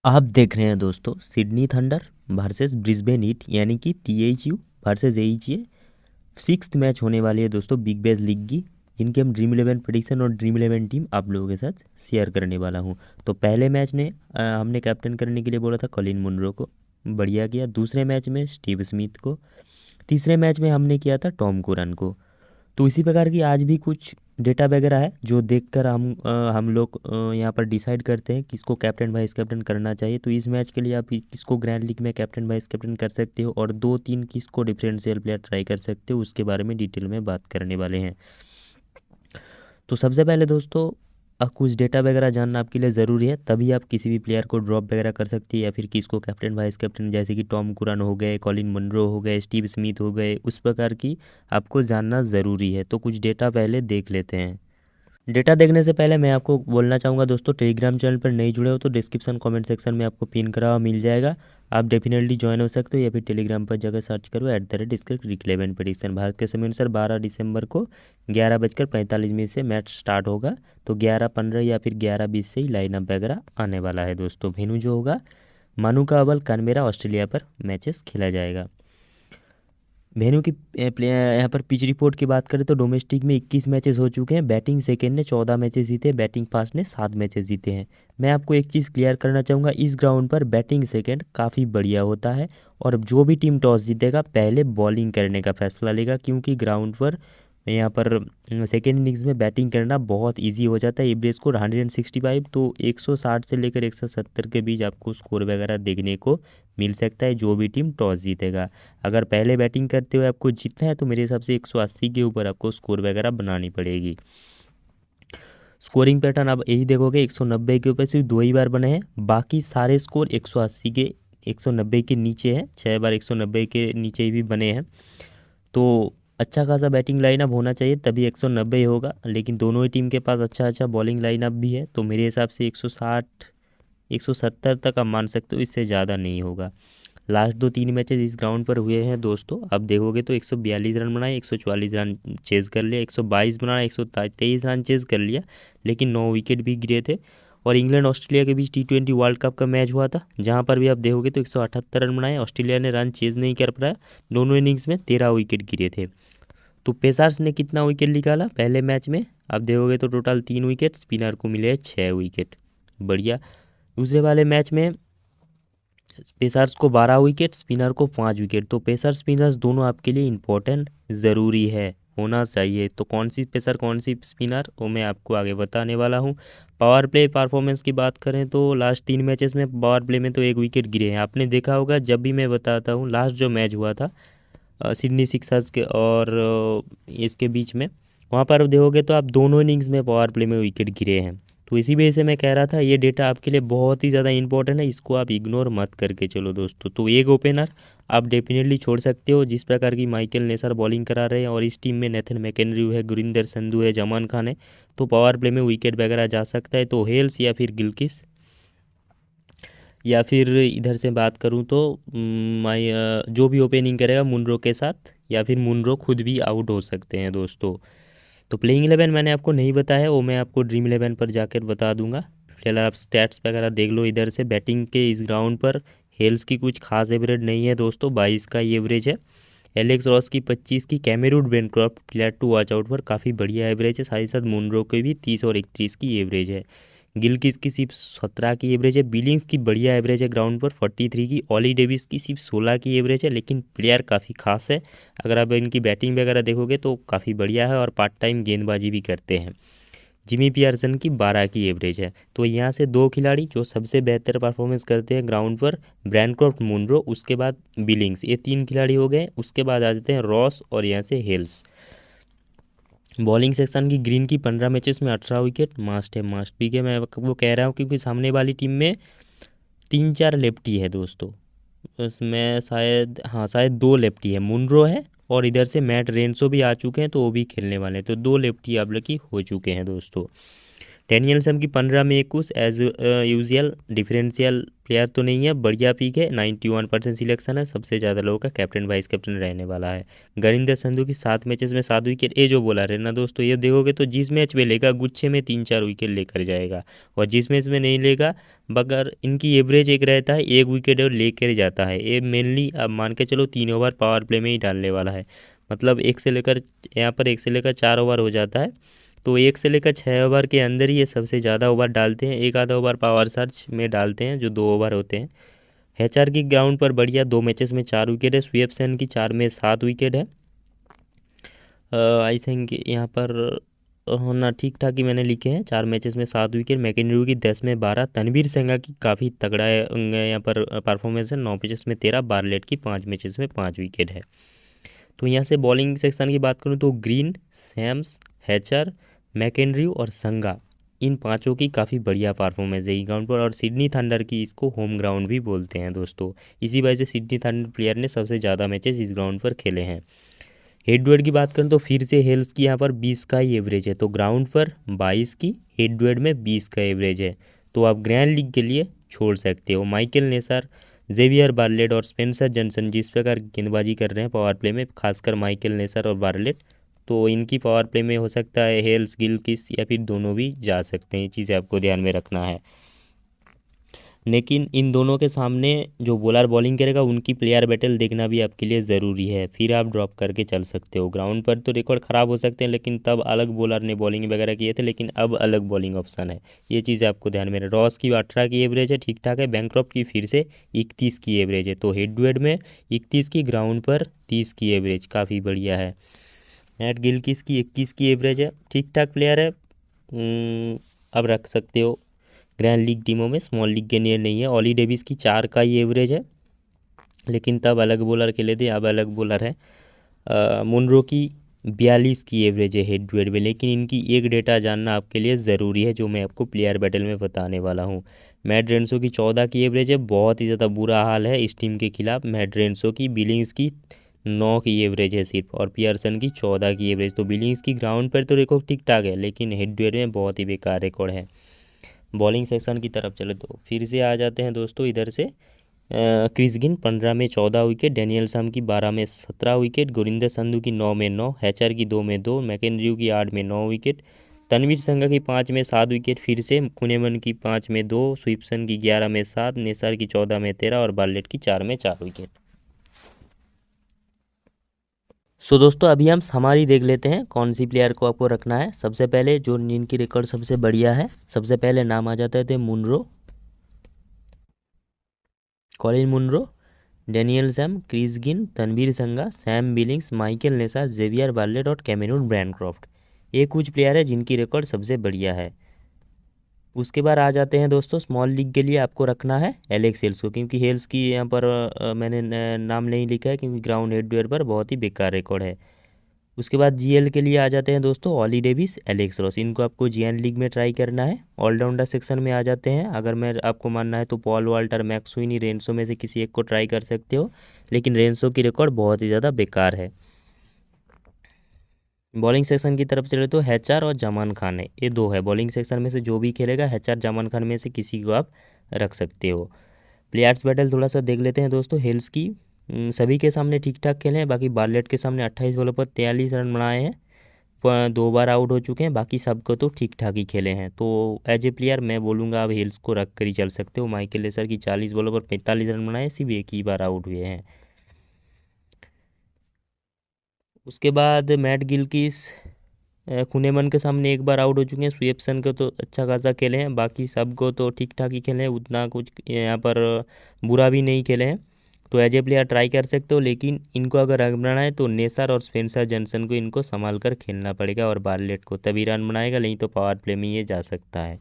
आप देख रहे हैं दोस्तों Sydney thunder versus Brisbane heat यानी कि THU versus AEG sixth match होने वाली है दोस्तों बिग बैश लीग की, जिनके हम ड्रीम 11 प्रेडिक्शन और ड्रीम 11 टीम आप लोगों के साथ शेयर करने वाला हूं। तो पहले मैच ने हमने कैप्टन करने के लिए बोला था कॉलिन मुनरो को, बढ़िया किया। दूसरे मैच में स्टीव स्मिथ को, तीसरे मैच में हमने किया था टॉम कुरन को। तो इसी प्रकार की आज भी कुछ डेटा वगैरह है जो देखकर हम लोग यहाँ पर डिसाइड करते हैं किसको कैप्टन वाइस कैप्टन करना चाहिए। तो इस मैच के लिए आप किसको ग्रैंड लीग में कैप्टन वाइस कैप्टन कर सकते हो और 2-3 किसको डिफरेंशियल प्लेयर ट्राई कर सकते हो, उसके बारे में डिटेल में बात करने वाले हैं। तो सबसे पहले दोस्तों कुछ डेटा वगैरह जानना आपके लिए ज़रूरी है, तभी आप किसी भी प्लेयर को ड्रॉप वगैरह कर सकती है या फिर किसको कैप्टन वाइस कैप्टन, जैसे कि टॉम कुरन हो गए, कॉलिन मुनरो हो गए, स्टीव स्मिथ हो गए, उस प्रकार की आपको जानना ज़रूरी है। तो कुछ डेटा पहले देख लेते हैं। डेटा देखने से पहले मैं आपको बोलना चाहूँगा दोस्तों, टेलीग्राम चैनल पर नहीं जुड़े हो तो डिस्क्रिप्शन कमेंट सेक्शन में आपको पिन करा हुआ मिल जाएगा, आप डेफिनेटली ज्वाइन हो सकते हो या फिर टेलीग्राम पर जाकर सर्च करो @डिस्क्रिप्ट प्रेडिक्शन। भारत के समय अनुसार 12 दिसंबर को 11:45 से मैच स्टार्ट होगा। तो 11:15 या फिर 11:20 से ही लाइनअप वगैरह आने वाला है दोस्तों। वेन्यू जो होगा मानू का अवल कानबेरा ऑस्ट्रेलिया पर मैचेस खेला जाएगा। वेन्यू की यहाँ पर पिच रिपोर्ट की बात करें तो डोमेस्टिक में 21 मैचेस हो चुके हैं, बैटिंग सेकेंड ने 14 मैचेस जीते, बैटिंग फर्स्ट ने 7 मैचेस जीते हैं। मैं आपको एक चीज़ क्लियर करना चाहूँगा, इस ग्राउंड पर बैटिंग सेकेंड काफ़ी बढ़िया होता है और जो भी टीम टॉस जीतेगा पहले बॉलिंग करने का फैसला लेगा, क्योंकि ग्राउंड पर यहाँ पर सेकेंड इनिंग्स में बैटिंग करना बहुत इजी हो जाता है। एवरेज स्कोर 165, तो 160 से लेकर 170 के बीच आपको स्कोर वगैरह देखने को मिल सकता है जो भी टीम टॉस जीतेगा। अगर पहले बैटिंग करते हुए आपको जीतना है तो मेरे हिसाब से 180 के ऊपर आपको स्कोर वगैरह बनानी पड़ेगी। स्कोरिंग पैटर्न आप यही देखोगे, 190 के ऊपर सिर्फ 2 ही बार बने हैं, बाकी सारे स्कोर 180 के 190 के नीचे हैं, 6 बार 190 के नीचे भी बने हैं। तो अच्छा खासा बैटिंग लाइनअप होना चाहिए तभी 190 होगा, लेकिन दोनों ही टीम के पास अच्छा बॉलिंग लाइनअप भी है, तो मेरे हिसाब से 160 170 तक आप मान सकते हो, इससे ज़्यादा नहीं होगा। लास्ट 2-3 मैचेस इस ग्राउंड पर हुए हैं दोस्तों, आप देखोगे तो 142 रन बनाए, 144 रन चेज़ कर लिया, 122 बनाया, 123 रन चेज़ कर लिया, लेकिन 9 विकेट भी गिरे थे। और इंग्लैंड ऑस्ट्रेलिया के बीच T20 वर्ल्ड कप का मैच हुआ था, जहां पर भी आप देखोगे तो 178 रन बनाए, ऑस्ट्रेलिया ने रन चेज़ नहीं कर पाया, दोनों इनिंग्स में 13 विकेट गिरे थे। तो पेसर्स ने कितना विकेट निकाला पहले मैच में, आप देखोगे तो टोटल 3 विकेट, स्पिनर को मिले 6 विकेट, बढ़िया। दूसरे वाले मैच में पेसर्स को 12 विकेट, स्पिनर को 5 विकेट, तो पेसर स्पिनर्स दोनों आपके लिए इम्पोर्टेंट ज़रूरी है, होना चाहिए। तो कौन सी पेसर कौन सी स्पिनर वो मैं आपको आगे बताने वाला हूँ। पावर प्ले परफॉर्मेंस की बात करें तो लास्ट 3 मैचेस में पावर प्ले में तो 1 विकेट गिरे हैं, आपने देखा होगा जब भी मैं बताता हूँ। लास्ट जो मैच हुआ था सिडनी सिक्सर्स के और इसके बीच में, वहाँ पर देखोगे तो आप दोनों इनिंग्स में पावर प्ले में विकेट गिरे हैं। तो इसी वजह से मैं कह रहा था ये डेटा आपके लिए बहुत ही ज़्यादा इंपॉर्टेंट है, इसको आप इग्नोर मत करके चलो दोस्तों। तो एक ओपनर आप डेफिनेटली छोड़ सकते हो, जिस प्रकार की माइकल नेसर बॉलिंग करा रहे हैं और इस टीम में नेथन मैकेनरी है, गुरिंदर संधू है, जमान खान है, तो पावर प्ले में विकेट वगैरह जा सकता है। तो हेल्स या फिर गिलक्रिस्ट, या फिर इधर से बात करूं तो जो भी ओपनिंग करेगा मुनरो के साथ, या फिर मुनरो खुद भी आउट हो सकते हैं दोस्तों। तो प्लेइंग 11 मैंने आपको नहीं बताया, वो मैं आपको ड्रीम 11 पर जाकर बता दूंगा। फिलहाल आप स्टैट्स वगैरह देख लो। इधर से बैटिंग के इस ग्राउंड पर हेल्स की कुछ खास एवरेज नहीं है दोस्तों, 22 का ये एवरेज है। एलेक्स रॉस की 25 की, Cameron Bancroft player to watch out पर काफ़ी बढ़िया एवरेज है, साथ ही साथ मुनरो के भी 30 और 31 की एवरेज है। गिलक्रिस्ट की सिर्फ 17 की एवरेज है, बिलिंग्स की बढ़िया एवरेज है ग्राउंड पर 43 की, ऑली डेविस की सिर्फ 16 की एवरेज है, लेकिन प्लेयर काफ़ी खास है। अगर आप इनकी बैटिंग वगैरह देखोगे तो काफ़ी बढ़िया है और पार्ट टाइम गेंदबाजी भी करते हैं। जिमी पियर्सन की 12 की एवरेज है। तो यहाँ से 2 खिलाड़ी जो सबसे बेहतर परफॉर्मेंस करते हैं ग्राउंड पर, ब्रैनक्रॉफ्ट, मुनरो, उसके बाद बिलिंग्स, ये 3 खिलाड़ी हो गए। उसके बाद आ जाते हैं रॉस और यहाँ से हेल्स। बॉलिंग सेक्शन की ग्रीन की 15 मैचेस में 18 विकेट, मास्ट है, मास्ट भी है। मैं वो कह रहा हूँ क्योंकि सामने वाली टीम में 3-4 लेफ्टी है दोस्तों, उसमें शायद 2 लेफ्टी है, मुनरो है और इधर से मैट रेनसो भी आ चुके हैं, तो वो भी खेलने वाले हैं, तो 2 लेफ्टी आप लोग की हो चुके हैं दोस्तों। डैनियलसन की 15 में 21, एज यूजुअल डिफरेंशियल प्लेयर तो नहीं है, बढ़िया पिक है, 91% सिलेक्शन है, सबसे ज़्यादा लोगों का कैप्टन वाइस कैप्टन रहने वाला है। गुरिंदर संधू की 7 मैचेस में 7 विकेट, ये जो बॉलर है ना दोस्तों, ये देखोगे तो जिस मैच में लेगा गुच्छे में 3-4 विकेट लेकर जाएगा, और जिस मैच में नहीं लेगा मगर इनकी एवरेज एक रहता है 1 विकेट और लेकर जाता है। ये मेनली अब मान के चलो 3 ओवर पावर प्ले में ही डालने वाला है, मतलब 1 से लेकर यहाँ पर 1 से लेकर 4 ओवर हो जाता है, तो 1 से लेकर 6 ओवर के अंदर ही ये सबसे ज़्यादा ओवर डालते हैं। एक आधा ओवर पावर सर्च में डालते हैं जो 2 ओवर होते हैं। एचआर की ग्राउंड पर बढ़िया 2 मैचेस में 4 विकेट है। स्वीप सेन की 4 में 7 विकेट है। आई थिंक यहाँ पर होना ठीक ठाक ही मैंने लिखे हैं, 4 मैचेस में 7 विकेट। मैकेंड्रू की 10 में 12। तनवीर संगा की काफ़ी तगड़ा है यहाँ पर परफॉर्मेंस है, 9 मैचेस में 13। बारलेट की 5 मैचेस में 5 विकेट है। तो यहाँ से बॉलिंग सेक्शन की बात करूँ तो ग्रीन, सैम्स, हैचर, मैकेंड्रू और संगा, इन पांचों की काफ़ी बढ़िया परफॉर्मेंस है ग्राउंड पर। और सिडनी थंडर की इसको होम ग्राउंड भी बोलते हैं दोस्तों, इसी वजह से सिडनी थंडर प्लेयर ने सबसे ज़्यादा मैचेस इस ग्राउंड पर खेले हैं। हेड टू हेड की बात करें तो फिर से हेल्स की यहाँ पर 20 का ही एवरेज है, तो ग्राउंड पर 22 की, हेड टू हेड में 20 का एवरेज है, तो आप ग्रैंड लीग के लिए छोड़ सकते हो। माइकल नेसर, जेवियर बार्लेट और स्पेंसर जॉनसन जिस प्रकार गेंदबाजी कर रहे हैं पावर प्ले में, खासकर माइकल नेसर और बार्लेट, तो इनकी पावर प्ले में हो सकता है हेल्स, गिलक्रिस्ट या फिर दोनों भी जा सकते हैं। ये चीज़ें आपको ध्यान में रखना है। लेकिन इन दोनों के सामने जो बॉलर बॉलिंग करेगा उनकी प्लेयर बैटल देखना भी आपके लिए ज़रूरी है, फिर आप ड्रॉप करके चल सकते हो। ग्राउंड पर तो रिकॉर्ड ख़राब हो सकते हैं, लेकिन तब अलग बॉलर ने बॉलिंग वगैरह किए थे, लेकिन अब अलग बॉलिंग ऑप्शन है, ये चीज़ आपको ध्यान में रखना। रॉस की 18 की एवरेज है, ठीक ठाक है। बैंक्रॉफ्ट की फिर से 31 की एवरेज है, तो हेड टू हेड में 31 की, ग्राउंड पर 30 की एवरेज काफ़ी बढ़िया है। मैट गिलक्रिस्ट की 21 की एवरेज है, ठीक ठाक प्लेयर है, अब रख सकते हो ग्रैंड लीग टीमों में, स्मॉल लीग के लिए नहीं है। ऑली डेविस की 4 का ही एवरेज है, लेकिन तब अलग बॉलर खेले थे, अब अलग बॉलर है। मुनरो की 42 की एवरेज है हेड टू हेड में, लेकिन इनकी एक डेटा जानना आपके लिए ज़रूरी है जो मैं आपको प्लेयर बैटल में बताने वाला हूँ। मैट रेंसो की 14 की एवरेज है, बहुत ही ज़्यादा बुरा हाल है इस टीम के खिलाफ। मैट रेंसो की, बिलिंग्स की 9 की एवरेज है सिर्फ, और पियर्सन की 14 की एवरेज। तो बिलिंग्स की ग्राउंड पर तो रिकॉर्ड ठीक ठाक है, लेकिन हेड टू हेड में बहुत ही बेकार रिकॉर्ड है। बॉलिंग सेक्शन की तरफ चले तो फिर से आ जाते हैं दोस्तों इधर से। क्रिस गेल 15 में 14 विकेट, डैनियल साम की 12 में 17 विकेट, गुरिंदर संधू की 9 में 9, हैचर की 2 में 2, मैकेंड्रू की 8 में 9 विकेट, तनवीर संगा की 5 में 7 विकेट फिर से, कुनेमन की 5 में 2, स्वीप्सन की 11 में 7, नेसर की 14 में 13 और बार्लेट की 4 में 4 विकेट। सो दोस्तों अभी हम हमारी देख लेते हैं कौन सी प्लेयर को आपको रखना है। सबसे पहले जो जिनकी रिकॉर्ड सबसे बढ़िया है, सबसे पहले नाम आ जाते थे Munro, Colin Munro, Daniel Sam, Chris Gayle, Tanveer Sangha, Sam Billings, Michael Neser, Xavier Bartlett और कैमेरून ब्रैनक्रॉफ्ट, ये कुछ प्लेयर है जिनकी रिकॉर्ड सबसे बढ़िया है। उसके बाद आ जाते हैं दोस्तों स्मॉल लीग के लिए आपको रखना है एलेक्स हेल्स को, क्योंकि हेल्स की यहाँ पर मैंने नाम नहीं लिखा है, क्योंकि ग्राउंड हेड टू हेड पर बहुत ही बेकार रिकॉर्ड है। उसके बाद जीएल के लिए आ जाते हैं दोस्तों ऑली डेविस, एलेक्स रॉस, इनको आपको जीएन लीग में ट्राई करना है। ऑलराउंडर सेक्शन में आ जाते हैं, अगर मैं आपको मानना है तो पॉल वाल्टर, मैक्सविनी, रेंसो में से किसी एक को ट्राई कर सकते हो, लेकिन रेंसो की रिकॉर्ड बहुत ही ज़्यादा बेकार है। बॉलिंग सेक्शन की तरफ चले तो हैचर और जमान खान है, ये दो है बॉलिंग सेक्शन में से जो भी खेलेगा, हैचर जमान खान में से किसी को आप रख सकते हो। प्लेयर्स बैटल थोड़ा सा देख लेते हैं दोस्तों। हेल्स की सभी के सामने ठीक ठाक खेले हैं, बाकी बार्लेट के सामने 28 बॉलों पर 43 रन बनाए हैं, 2 बार आउट हो चुके हैं, बाकी सबको तो ठीक ठाक ही खेले हैं। तो एज ए प्लेयर मैं बोलूँगा आप हिल्स को रख कर ही चल सकते हो। माइकल लेसर की 40 बॉलों पर 45 रन बनाए, सिर्फ एक ही बार आउट हुए हैं। उसके बाद मैट गिलक्रिस्ट, कुनेमन के सामने एक बार आउट हो चुके हैं, स्वीप्सन को तो अच्छा खासा खेले हैं, बाकी सबको तो ठीक ठाक ही खेले हैं, उतना कुछ यहाँ पर बुरा भी नहीं खेले हैं। तो एज ए प्लेयर ट्राई कर सकते हो, लेकिन इनको अगर रन बनाना है तो नेसर और स्पेंसर जॉनसन को इनको संभाल कर खेलना पड़ेगा, और बार्लेट को तभी रन बनाएगा, नहीं तो पावर प्ले में ये जा सकता है।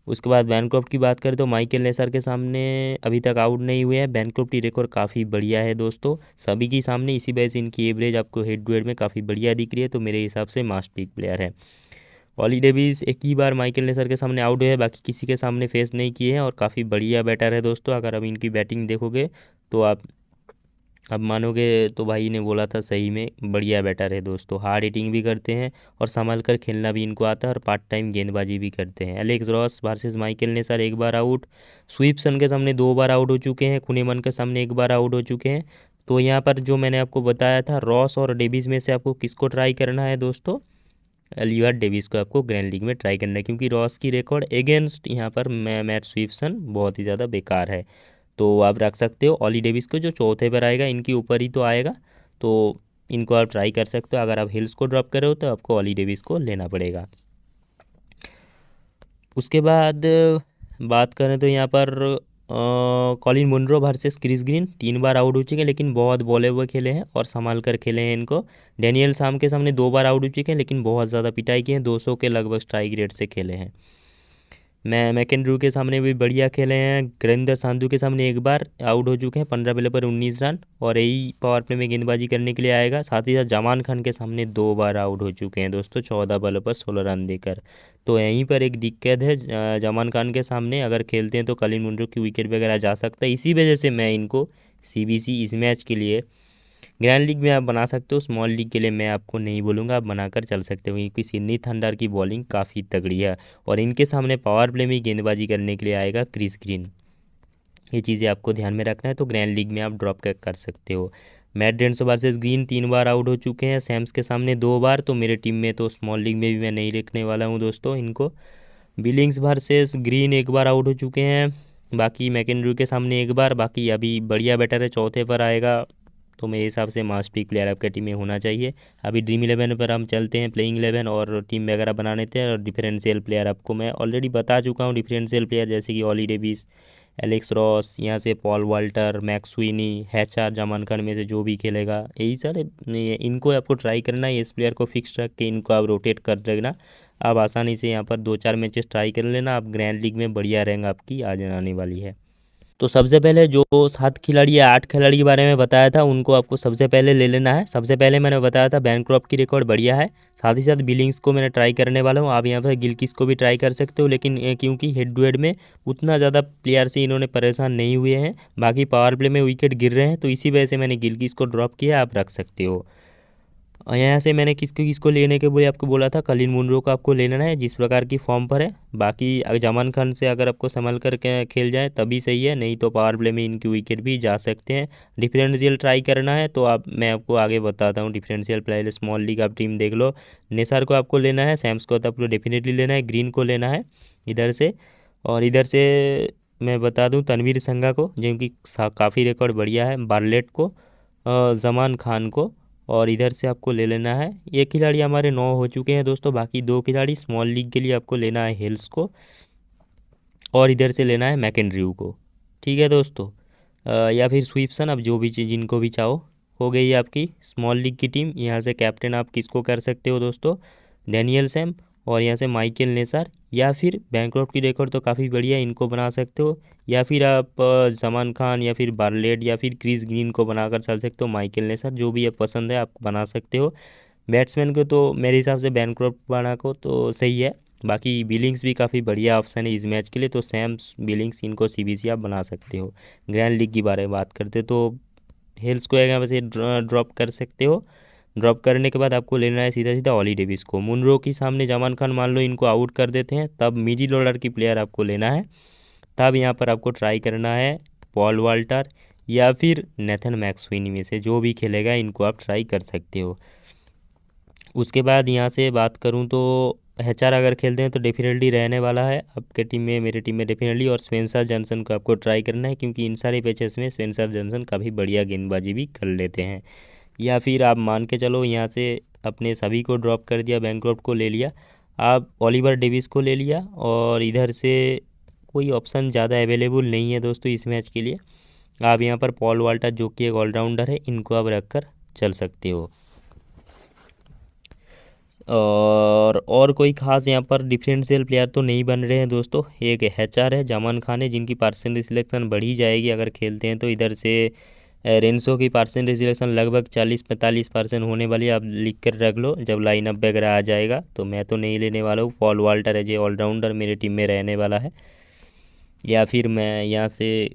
उसके बाद बैनक्रॉफ्ट की बात करें तो माइकल नेसर के सामने अभी तक आउट नहीं हुए हैं। बैनक्रॉफ्ट की रिकॉर्ड काफ़ी बढ़िया है दोस्तों सभी के सामने, इसी वजह से इनकी एवरेज आपको हेड टू हेड में काफ़ी बढ़िया दिख रही है, तो मेरे हिसाब से मास्ट पिक प्लेयर है। ऑली डेविस एक ही बार माइकल नेसर के सामने आउट हुए हैं, बाकी किसी के सामने फेस नहीं किए हैं, और काफ़ी बढ़िया बैटर है दोस्तों। अगर अब इनकी बैटिंग देखोगे तो आप अब मानोगे तो भाई ने बोला था, सही में बढ़िया बैटर है दोस्तों, हार्ड हिटिंग भी करते हैं और संभल कर खेलना भी इनको आता है और पार्ट टाइम गेंदबाजी भी करते हैं। Alex Ross versus Michael Neser एक बार आउट, स्वीपसन के सामने 2 बार आउट हो चुके हैं, कुनीमन के सामने 1 बार आउट हो चुके हैं। तो यहाँ पर जो मैंने आपको बताया था, रॉस और डेविस में से आपको किसको ट्राई करना है दोस्तों? लियोट डेविस को आपको ग्रैंड लीग में ट्राई करना है, क्योंकि रॉस की रिकॉर्ड अगेंस्ट यहाँ पर मैट स्वीपसन बहुत ही ज़्यादा बेकार है। तो आप रख सकते हो ऑली डेविस को, जो चौथे पर आएगा, इनके ऊपर ही तो आएगा, तो इनको आप ट्राई कर सकते हो। अगर आप हिल्स को ड्रॉप करे हो तो आपको ऑली डेविस को लेना पड़ेगा। उसके बाद बात करें तो यहाँ पर Colin Munro versus Chris Green 3 बार आउट हो चुके हैं, लेकिन बहुत बॉले हुए खेले हैं और संभाल कर खेले हैं इनको। डैनियल साम के सामने 2 बार आउट हो चुके हैं, लेकिन बहुत ज़्यादा पिटाई की है, 200 के लगभग स्ट्राइक रेट से खेले हैं। मैकेंड्रू के सामने भी बढ़िया खेले हैं। गुरिंदर संधू के सामने 1 बार आउट हो चुके हैं, 15 बल्ले पर 19 रन, और यही पावर प्ले में गेंदबाजी करने के लिए आएगा। साथ ही साथ जमान खान के सामने 2 बार आउट हो चुके हैं दोस्तों, 14 बल्ले पर 16 रन देकर। तो यहीं पर एक दिक्कत है, जमान खान के सामने अगर खेलते हैं तो कलिन मुनरो की विकेट वगैरह जा सकता है। इसी वजह से मैं इनको सीबीसी इस मैच के लिए, ग्रैंड लीग में आप बना सकते हो, स्मॉल लीग के लिए मैं आपको नहीं बोलूँगा, आप बनाकर चल सकते हो, क्योंकि सिडनी थंडर की बॉलिंग काफ़ी तगड़ी है और इनके सामने पावर प्ले में गेंदबाजी करने के लिए आएगा क्रिस ग्रीन। ये चीज़ें आपको ध्यान में रखना है, तो ग्रैंड लीग में आप ड्रॉप कर सकते हो। मैट डेंस वर्सेस ग्रीन 3 बार आउट हो चुके हैं, सैम्स के सामने 2 बार, तो मेरे टीम में तो स्मॉल लीग में भी मैं नहीं रखने वाला हूँ दोस्तों इनको। बिलिंग्स वर्सेस ग्रीन 1 बार आउट हो चुके हैं, बाकी मैकेंड्रू के सामने 1 बार, बाकी अभी बढ़िया बैटर है, चौथे पर आएगा, तो मेरे हिसाब से मास्ट पीक प्लेयर आपके टीम में होना चाहिए। अभी ड्रीम 11 पर हम चलते हैं, प्लेइंग 11 और टीम वगैरह बना लेते हैं। और डिफरेंशियल प्लेयर आपको मैं ऑलरेडी बता चुका हूँ, डिफरेंशियल प्लेयर जैसे कि ऑली डेविस, एलेक्स रॉस, यहाँ से पॉल वाल्टर, मैक्स स्विनी, हैचार, जमान खान में से जो भी खेलेगा, यही सारे इनको आपको ट्राई करना है। इस प्लेयर को फिक्स रख के इनको आप रोटेट कर देना, आप आसानी से यहाँ पर 2-4 मैचेस ट्राई कर लेना, आप ग्रैंड लीग में बढ़िया रैंक आपकी आ जाने वाली है। तो सबसे पहले जो 7 खिलाड़ी या 8 खिलाड़ी के बारे में बताया था, उनको आपको सबसे पहले ले लेना है। सबसे पहले मैंने बताया था बैनक्रॉफ्ट की रिकॉर्ड बढ़िया है, साथ ही साथ बिलिंग्स को मैंने ट्राई करने वाला हूँ। आप यहाँ पर गिलक्रिस्ट को भी ट्राई कर सकते हो, लेकिन क्योंकि हेड टू हेड में उतना ज़्यादा प्लेयर से इन्होंने परेशान नहीं हुए हैं, बाकी पावर प्ले में विकेट गिर रहे हैं, तो इसी वजह से मैंने गिलक्रिस्ट को ड्रॉप किया, आप रख सकते हो। और यहाँ से मैंने किसको किसको लेने के लिए आपको बोला था, कलिन मुनरो को आपको लेना है जिस प्रकार की फॉर्म पर है। बाकी जमान खान से अगर आपको संभल कर के खेल जाए तभी सही है, नहीं तो पावर प्ले में इनकी विकेट भी जा सकते हैं। डिफरेंशियल ट्राई करना है तो आप, मैं आपको आगे बताता हूँ डिफरेंशियल प्ले। स्मॉल लीग आप टीम देख लो, नेसर को आपको लेना है, सैम्स को तो आपको डेफिनेटली लेना है, ग्रीन को लेना है इधर से, और इधर से मैं बता दूं तनवीर संघा को, जिनकी काफ़ी रिकॉर्ड बढ़िया है, बार्लेट को, जमान खान को, और इधर से आपको ले लेना है। ये खिलाड़ी हमारे 9 हो चुके हैं दोस्तों, बाकी 2 खिलाड़ी स्मॉल लीग के लिए आपको लेना है, हिल्स को, और इधर से लेना है मैकेंड्रू को। ठीक है दोस्तों, या फिर स्वीपसन, अब जो भी चीज़ जिनको भी चाहो। हो गई आपकी स्मॉल लीग की टीम। यहाँ से कैप्टन आप किसको कर सकते हो दोस्तों, डैनियल सैम, और यहाँ से माइकल नेसर, या फिर बैंक्रॉफ्ट की रिकॉर्ड तो काफ़ी बढ़िया है, इनको बना सकते हो, या फिर आप जमान खान या फिर बार्लेट या फिर क्रिस ग्रीन को बनाकर चल सकते हो, माइकल नेसर, जो भी आप पसंद है आप बना सकते हो। बैट्समैन को तो मेरे हिसाब से बैंक्रॉफ्ट बना को तो सही है, बाकी बिलिंग्स भी काफ़ी बढ़िया ऑप्शन है इस मैच के लिए, तो सैम्स, बिलिंग्स, इनको सीबीसी आप बना सकते हो। ग्रैंड लीग की बारे में बात करते तो हेल्स को यहाँ वैसे ड्रॉप कर सकते हो। ड्रॉप करने के बाद आपको लेना है सीधा सीधा ऑली डेविस को। मुनरो के सामने जमान खान मान लो इनको आउट कर देते हैं, तब मिडिल ऑर्डर की प्लेयर आपको लेना है, तब यहाँ पर आपको ट्राई करना है पॉल वाल्टर या फिर नेथन मैक्सवेनी में से जो भी खेलेगा, इनको आप ट्राई कर सकते हो। उसके बाद यहाँ से बात करूँ तो एचआर अगर खेलते हैं तो डेफिनेटली रहने वाला है आपके टीम में, मेरे टीम में डेफिनेटली, और स्पेंसर जॉनसन को आपको ट्राई करना है, क्योंकि इन सारे पैचेस में स्पेंसर जॉनसन काफ़ी बढ़िया गेंदबाजी भी कर लेते हैं। या फिर आप मान के चलो यहाँ से अपने सभी को ड्रॉप कर दिया, बैंक्रॉफ्ट को ले लिया, आप ओलिवर डेविस को ले लिया, और इधर से कोई ऑप्शन ज़्यादा अवेलेबल नहीं है दोस्तों इस मैच के लिए। आप यहाँ पर पॉल वाल्टर जो कि एक ऑलराउंडर है, इनको आप रख कर चल सकते हो। और कोई ख़ास यहाँ पर डिफरेंशियल प्लेयर तो नहीं बन रहे हैं दोस्तों। एक हैचार है, जमान खान है, जिनकी परसेंटेज सिलेक्शन बढ़ी जाएगी अगर खेलते हैं तो। इधर से रेंसो की परसेंटेज सिलेक्शन लगभग 40-45% होने वाली है, आप लिख कर रख लो, जब लाइनअप वगैरह आ जाएगा तो। मैं तो नहीं लेने वाला हूँ, पॉल वाल्टर है जो ऑलराउंडर मेरे टीम में रहने वाला है। या फिर मैं यहाँ से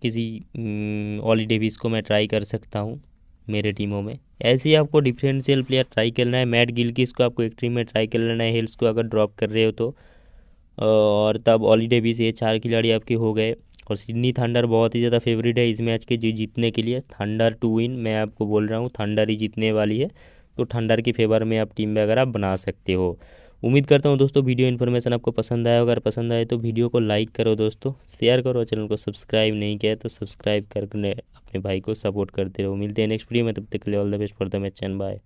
किसी ऑली डेविस को मैं ट्राई कर सकता हूँ मेरे टीमों में। ऐसे ही आपको डिफरेंशियल प्लेयर ट्राई करना है। मैट गिलक्रिस्ट को आपको एक टीम में ट्राई कर लेना है, हिल्स को अगर ड्रॉप कर रहे हो तो। और तब ऑली डेविस, ये 4 खिलाड़ी आपके हो गए। और सिडनी थंडर बहुत ही ज़्यादा फेवरेट है इस मैच के जीतने के लिए। थंडर टू विन, मैं आपको बोल रहा हूँ थंडर ही जीतने वाली है। तो थंडर के फेवर में आप टीम वगैरह बना सकते हो। उम्मीद करता हूँ दोस्तों वीडियो इन्फॉर्मेशन आपको पसंद आया। अगर पसंद आए तो वीडियो को लाइक करो दोस्तों, शेयर करो, चैनल को सब्सक्राइब नहीं किया है तो सब्सक्राइब करके अपने भाई को सपोर्ट करते रहो। मिलते हैं नेक्स्ट वीडियो में, तब तक के लिए all the best for the match and bye.